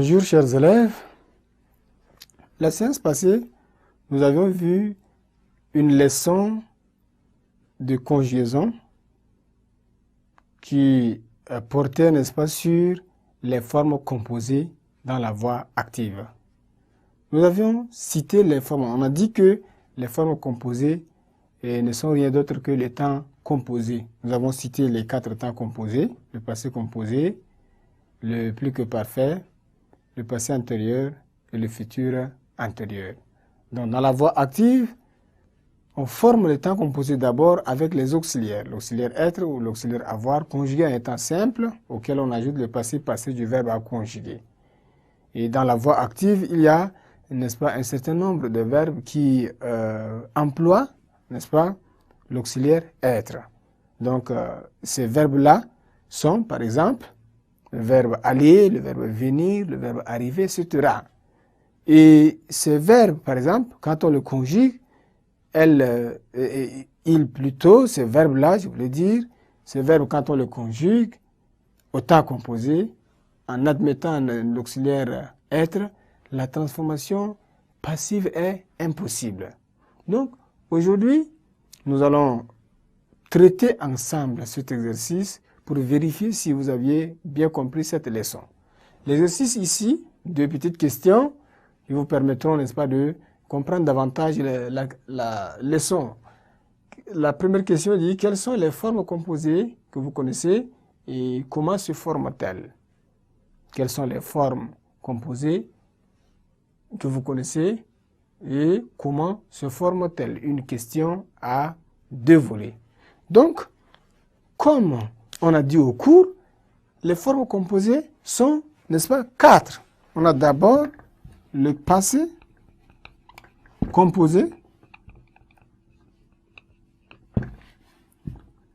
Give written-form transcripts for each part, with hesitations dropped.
Bonjour chers élèves. La séance passée, nous avions vu une leçon de conjugaison qui portait, n'est-ce pas, sur les formes composées dans la voix active. Nous avions cité les formes. On a dit que les formes composées ne sont rien d'autre que les temps composés. Nous avons cité les 4 temps composés, le passé composé, le plus que parfait, le passé antérieur et le futur antérieur. Donc, dans la voix active, on forme le temps composé d'abord avec les auxiliaires. L'auxiliaire être ou l'auxiliaire avoir conjugué à un temps simple auquel on ajoute le passé passé du verbe à conjuguer. Et dans la voix active, il y a, n'est-ce pas, un certain nombre de verbes qui emploient, n'est-ce pas, l'auxiliaire être. Donc, ces verbes-là sont, par exemple, le verbe aller, le verbe venir, le verbe arriver, etc. Et ces verbes, par exemple, quand on le conjugue, ces verbes-là, je voulais dire, ces verbes, quand on le conjugue au temps composé, en admettant l'auxiliaire être, la transformation passive est impossible. Donc, aujourd'hui, nous allons traiter ensemble cet exercice pour vérifier si vous aviez bien compris cette leçon. L'exercice ici, 2 petites questions qui vous permettront, n'est-ce pas, de comprendre davantage la leçon. La première question dit, quelles sont les formes composées que vous connaissez et comment se forment-elles? Quelles sont les formes composées que vous connaissez et comment se forment-elles? Une question à 2 volets. Donc, comme on a dit au cours, les formes composées sont, n'est-ce pas, 4. On a d'abord le passé composé.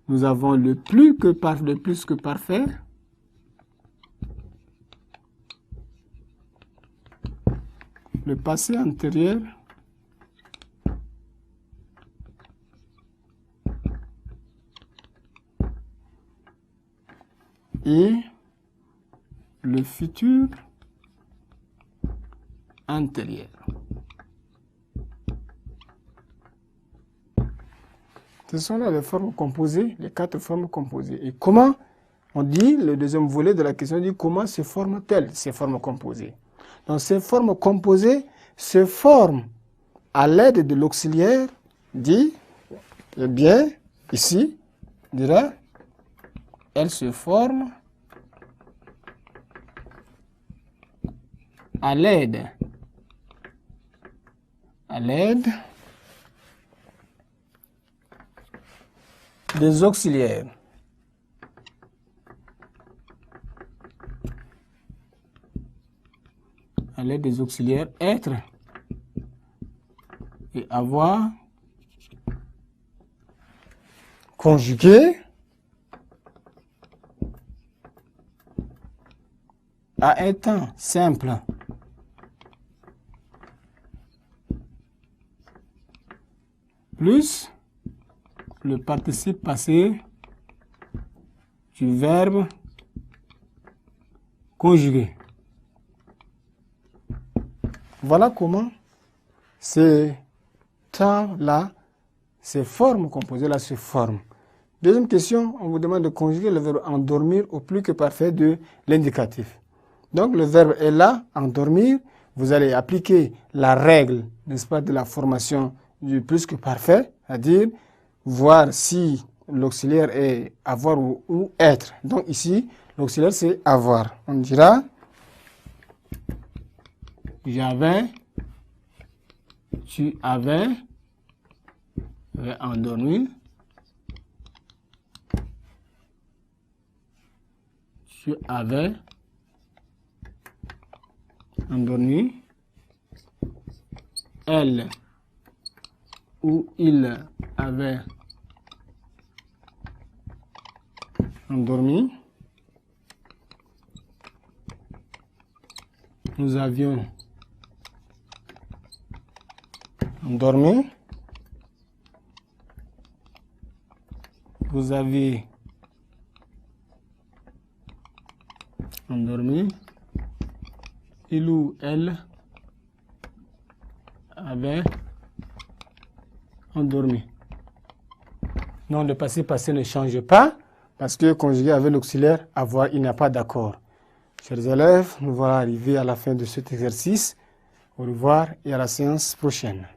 Nous avons le plus que parfait. Le passé antérieur. Et le futur antérieur. Ce sont là les formes composées, les 4 formes composées. Et comment, on dit, le deuxième volet de la question dit comment se forment-elles, ces formes composées? Donc ces formes composées se forment à l'aide de l'auxiliaire dit, eh bien, ici, on dira, elles se forment à l'aide des auxiliaires. À l'aide des auxiliaires être et avoir conjugué à un temps simple. Plus le participe passé du verbe conjugué. Voilà comment ces temps-là, ces formes composées-là se forment. Deuxième question, on vous demande de conjuguer le verbe endormir au plus que parfait de l'indicatif. Donc le verbe est là, endormir. Vous allez appliquer la règle, n'est-ce pas, de la formation du plus que parfait, c'est-à-dire voir si l'auxiliaire est avoir ou être. Donc ici, l'auxiliaire c'est avoir. On dira j'avais, tu avais endormi, tu avais endormi, elle ou il avait endormi, nous avions endormi, vous avez endormi, il ou elle avait endormi. Non, le passé ne change pas parce que conjugué avec l'auxiliaire avoir, il n'y a pas d'accord. Chers élèves, nous voilà arrivés à la fin de cet exercice. Au revoir et à la séance prochaine.